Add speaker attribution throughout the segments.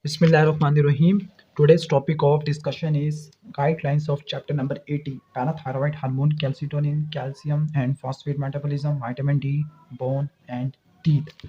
Speaker 1: Bismillahirrahmanirrahim. Today's topic of discussion is guidelines of chapter number 80, parathyroid hormone, calcitonin, calcium and phosphate metabolism, vitamin D, bone and teeth.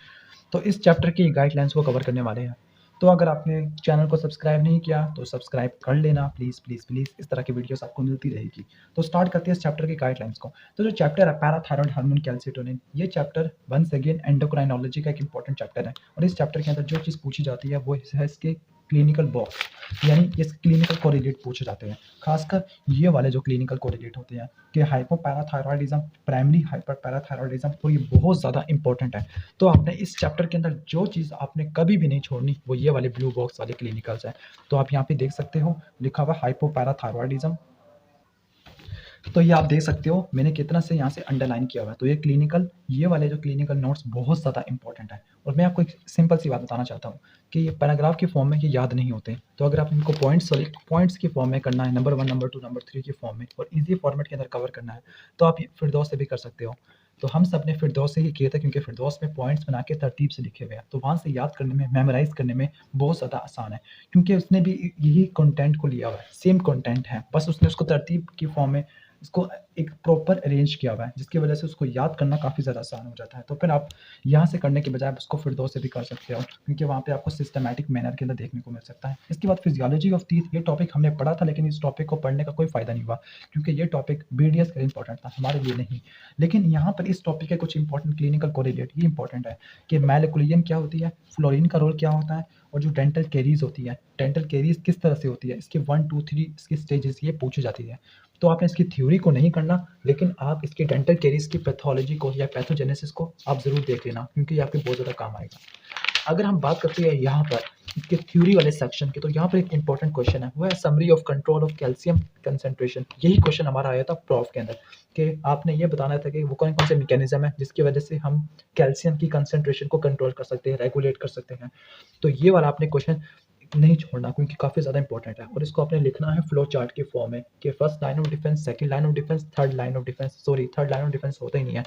Speaker 1: तो इस chapter की guidelines को cover करने वाले हैं। तो अगर आपने चैनल को सब्सक्राइब नहीं किया तो सब्सक्राइब कर लेना प्लीज़ प्लीज़ प्लीज़, इस तरह की वीडियोस आपको मिलती रहेगी। तो स्टार्ट करते हैं इस चैप्टर की गाइडलाइंस को। तो जो चैप्टर है पैराथायरॉयड हार्मोन कैल्सिटोनिन, ये चैप्टर वंस अगेन एंडोक्राइनोलॉजी का एक इंपॉर्टेंट चैप्टर है और इस चैप्टर के अंदर जो चीज़ पूछी जाती है वो है इसके क्लिनिकल बॉक्स, यानी इस क्लिनिकल कोरिलेट पूछे जाते हैं। खासकर ये वाले जो क्लिनिकल कोरिलेट होते हैं कि हाइपोपैराथायरॉयडिज्म, प्राइमरी हाइपरपैराथायरॉयडिज्म, और ये बहुत ज़्यादा इंपॉर्टेंट है। तो आपने इस चैप्टर के अंदर जो चीज़ आपने कभी भी नहीं छोड़नी वो ये वाले ब्लू बॉक्स वाले क्लिनिकल्स हैं। तो आप यहाँ पे देख सकते हो लिखा हुआ हाइपोपैराथायरॉयडिज्म, तो ये आप देख सकते हो मैंने कितना से यहाँ से अंडरलाइन किया हुआ है। तो ये क्लिनिकल, ये वाले जो क्लिनिकल नोट्स बहुत ज़्यादा इंपॉर्टेंट है। और मैं आपको एक सिंपल सी बात बताना चाहता हूँ कि ये पैराग्राफ के फॉर्म में ये याद नहीं होते। तो अगर आप इनको पॉइंट्स की फॉर्म में करना है, नंबर 1, नंबर 2, नंबर 3 की फॉर्म में और ईजी फॉर्मेट के अंदर कवर करना है, तो आप फिरदौस से भी कर सकते हो। तो हम सब ने फिरदौस से ही किए थे क्योंकि फिरदौस में पॉइंट्स बना के तरतीब से लिखे हुए हैं, तो वहाँ से याद करने में, मेमोराइज करने में बहुत ज़्यादा आसान है क्योंकि उसने भी यही कंटेंट को लिया हुआ है, सेम कंटेंट है, बस उसने उसको तरतीब की फॉर्म में इसको एक प्रॉपर अरेंज किया हुआ है, जिसकी वजह से उसको याद करना काफ़ी ज़्यादा आसान हो जाता है। तो फिर आप यहाँ से करने के बजाय आप उसको फिरदौस से भी कर सकते हो क्योंकि वहाँ पे आपको सिस्टमैटिक मैनर के अंदर देखने को मिल सकता है। इसके बाद फिजियोलॉजी ऑफ टीथ, ये टॉपिक हमने पढ़ा था लेकिन इस टॉपिक को पढ़ने का कोई फ़ायदा नहीं हुआ क्योंकि ये टॉपिक BDS का इंपॉर्टेंट था, हमारे लिए नहीं। लेकिन यहाँ पर इस टॉपिक के कुछ इंपॉर्टेंट क्लिनिकल कोरिलेट ये इंपॉर्टेंट है कि मैलिकुलियन क्या होती है, फ्लोरिन का रोल क्या होता है, और जो डेंटल कैरीज होती है, डेंटल कैरीज किस तरह से होती है, इसके 1, 2, 3 इसकी स्टेजेस ये पूछी जाती है। तो आपने इसकी थ्योरी को नहीं करना, लेकिन आप इसकी डेंटल कैरीज की पैथोलॉजी को या पैथोजेनेसिस को आप ज़रूर देख लेना क्योंकि ये आपके बहुत ज़्यादा काम आएगा। अगर हम बात करते हैं यहाँ पर इसके थ्योरी वाले सेक्शन की, तो यहाँ पर एक इंपॉर्टेंट क्वेश्चन है, वो है summary of control of calcium concentration. यही क्वेश्चन हमारा आया था प्रोफ के अंदर कि आपने ये बताना था कि वो कौन कौन से मैकेनिज्म है जिसकी वजह से हम कैल्शियम की कंसंट्रेशन को कंट्रोल कर सकते हैं, रेगुलेट कर सकते हैं। तो ये वाला आपने क्वेश्चन नहीं छोड़ना क्योंकि काफ़ी ज़्यादा इंपॉर्टेंट है और इसको आपने लिखना है फ्लो चार्ट के फॉर्म में कि first line of defence, second line of defence, third line of defence, sorry third line of defence होता ही नहीं है।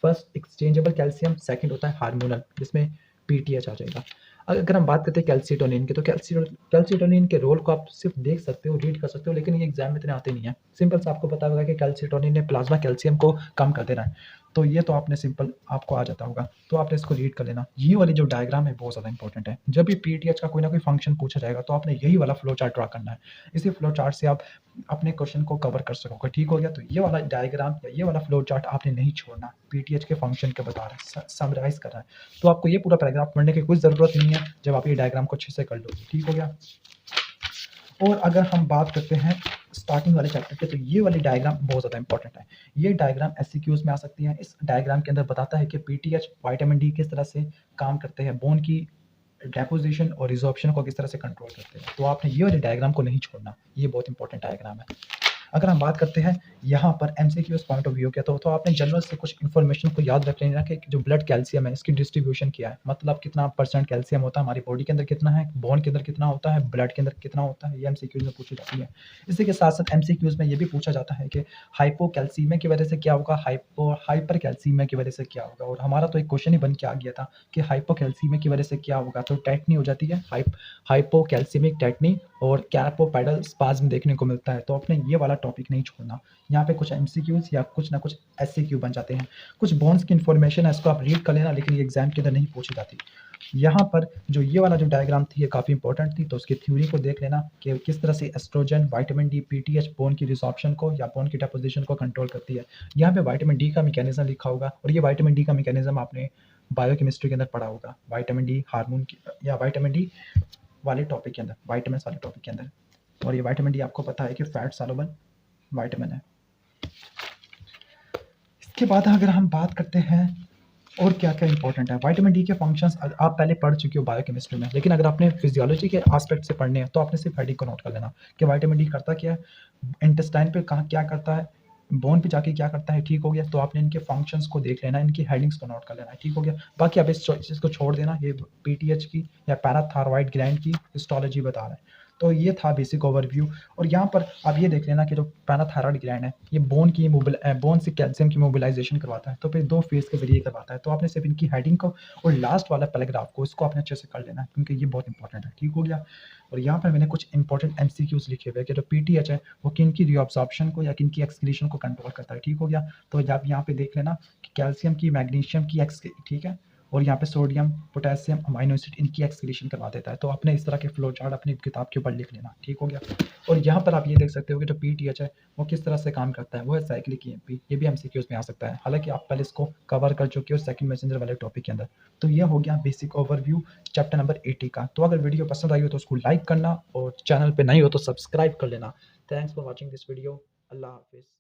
Speaker 1: फर्स्ट एक्सचेंजेबल कैल्शियम, सेकंड होता है हार्मोनल जिसमें PTH आ जाएगा। अगर हम बात करते हैं कैल्सिटोनिन की, तो कैल्सिटोनिन के रोल को आप सिर्फ देख सकते हो, रीड कर सकते हो, लेकिन ये एग्जाम में इतने आते नहीं है। सिंपल से आपको पता होगा कि कैल्सिटोनिन ने प्लाज्मा कैल्शियम को कम कर देना है, तो ये तो आपने सिंपल आपको आ जाता होगा, तो आपने इसको रीड कर लेना। ये वाली जो डायग्राम है बहुत ज़्यादा इंपॉर्टेंट है। जब भी PTH का कोई ना कोई फंक्शन पूछा जाएगा तो आपने यही वाला फ्लो चार्ट ड्रा करना है। इसी फ्लो चार्ट से आप अपने क्वेश्चन को कवर कर सकोगे। ठीक हो गया? तो ये वाला डायग्राम या ये वाला फ्लो चार्ट आपने नहीं छोड़ना। PTH के फंक्शन के बता रहा है, समराइज कर रहा है, तो आपको ये पूरा पैराग्राफ पढ़ने की कोई ज़रूरत नहीं है जब आप ये डायग्राम को अच्छे से कर लो। ठीक हो गया? और अगर हम बात करते हैं स्टार्टिंग वाले चैप्टर के, तो ये वाली डायग्राम बहुत ज़्यादा इंपॉर्टेंट है। ये डायग्राम SCQs में आ सकती है। इस डायग्राम के अंदर बताता है कि PTH, विटामिन D किस तरह से काम करते हैं, बोन की डेपोजिशन और रिजॉर्प्शन को किस तरह से कंट्रोल करते हैं। तो आपने ये वाली डायग्राम को नहीं छोड़ना, ये बहुत इंपॉर्टेंट डायग्राम है। अगर हम बात करते हैं यहाँ पर MCQs पॉइंट ऑफ व्यू के, तो आपने जनरल से कुछ इन्फॉर्मेशन को याद रख लेना कि जो ब्लड कैल्शियम है इसकी डिस्ट्रीब्यूशन क्या है, मतलब कितना % कैल्शियम होता है हमारी बॉडी के अंदर, कितना है बोन के अंदर, कितना होता है ब्लड के अंदर, कितना होता है, ये MCQs में पूछी जाती है। इसी के साथ साथ MCQs में ये भी पूछा जाता है कि हाइपोकैल्सीमिया की वजह से क्या होगा, हाइपर कैल्सीमिया की वजह से क्या होगा। और हमारा तो एक क्वेश्चन ही बन के आ गया था कि हाइपोकैल्सीमिया की वजह से क्या होगा, तो टेटनी हो जाती है, हाइपोकैल्सीमिक टेटनी और कैर्पोपेडल स्पाज्म देखने को मिलता है। तो आपने ये वाला टॉपिक नहीं छोड़ना। यहाँ पे कुछ MCQs या कुछ ना कुछ SCQ बन जाते हैं। कुछ बोन्स की इन्फॉर्मेशन है, इसको आप रीड कर लेना, लेकिन ये एग्जाम के अंदर नहीं पूछी जाती। यहाँ पर जो ये वाला जो डायग्राम थी ये काफ़ी इंपॉर्टेंट थी, तो उसकी थ्योरी को देख लेना कि किस तरह से oestrogen, vitamin D, PTH bone की रिसॉर्प्शन को या बोन की डेपोजिशन को कंट्रोल करती है। यहाँ पे विटामिन D का मैकेनिज्म लिखा होगा और ये विटामिन D का मैकेनिज्म आपने बायोकेमिस्ट्री के अंदर पढ़ा होगा, विटामिन D हार्मोन की या विटामिन D वाले टॉपिक के अंदर, विटामिन वाले टॉपिक के अंदर। और ये विटामिन D आपको पता है कि फैट सॉल्युबल विटामिन है। इसके बाद अगर हम बात करते हैं और क्या क्या इंपॉर्टेंट है, विटामिन D के फंक्शंस आप पहले पढ़ चुके हो बायोकेमिस्ट्री में, लेकिन अगर आपने फिजियोलॉजी के एस्पेक्ट से पढ़ने हैं तो आपने सिर्फ हेडिंग को नोट कर लेना कि विटामिन D करता क्या है, इंटेस्टाइन पे कहाँ क्या करता है, बोन पे जाके क्या करता है। ठीक हो गया? तो आपने इनके फंक्शंस को देख लेना, इनकी हेडिंग्स को नोट कर लेना है। ठीक हो गया? बाकी आप इस चीज़ को छोड़ देना, ये PTH की या पैराथायरॉयड ग्लैंड की हिस्टोलॉजी बता रहा है। तो ये था बेसिक ओवरव्यू। और यहाँ पर आप ये देख लेना कि जो पैराथायरॉइड ग्लैंड है ये बोन से कैल्शियम की मोबिलाइजेशन करवाता है, तो फिर 2 फेज के जरिए करवाता है। तो आपने सिर्फ इनकी हेडिंग को और लास्ट वाला पैराग्राफ को इसको आपने अच्छे से कर लेना है, क्योंकि ये बहुत इंपॉर्टेंट है। ठीक हो गया। और यहाँ पर मैंने कुछ इंपॉर्टेंट एमसीक्यूज लिखे हुए हैं कि जो पीटीएच है वो किन की रीअब्जॉर्प्शन को या किन की एक्सक्रीशन को कंट्रोल करता है। ठीक हो गया। तो आप यहाँ पे देख लेना कि कैल्शियम की, मैग्नीशियम की ठीक है, और यहाँ पे सोडियम, पोटेशियम, अमाइनो एसिड इनकी एक्सक्रीशन करवा देता है। तो अपने इस तरह के फ्लो चार्ट अपनी किताब के ऊपर लिख लेना। ठीक हो गया। और यहाँ पर आप ये देख सकते हो कि जो पीटीएच है वो किस तरह से काम करता है, वो है साइक्लिक ईएमपी। ये भी एमसीक्यूज में आ सकता है, हालांकि आप पहले इसको कवर कर चुके हो सेकंड मैसेंजर वाले टॉपिक के अंदर। तो ये हो गया बेसिक ओवरव्यू चैप्टर नंबर 80 का। तो अगर वीडियो पसंद आई हो तो उसको लाइक करना, और चैनल पे नहीं हो तो सब्सक्राइब कर लेना। Thanks for watching this video. अल्लाह हाफिज़।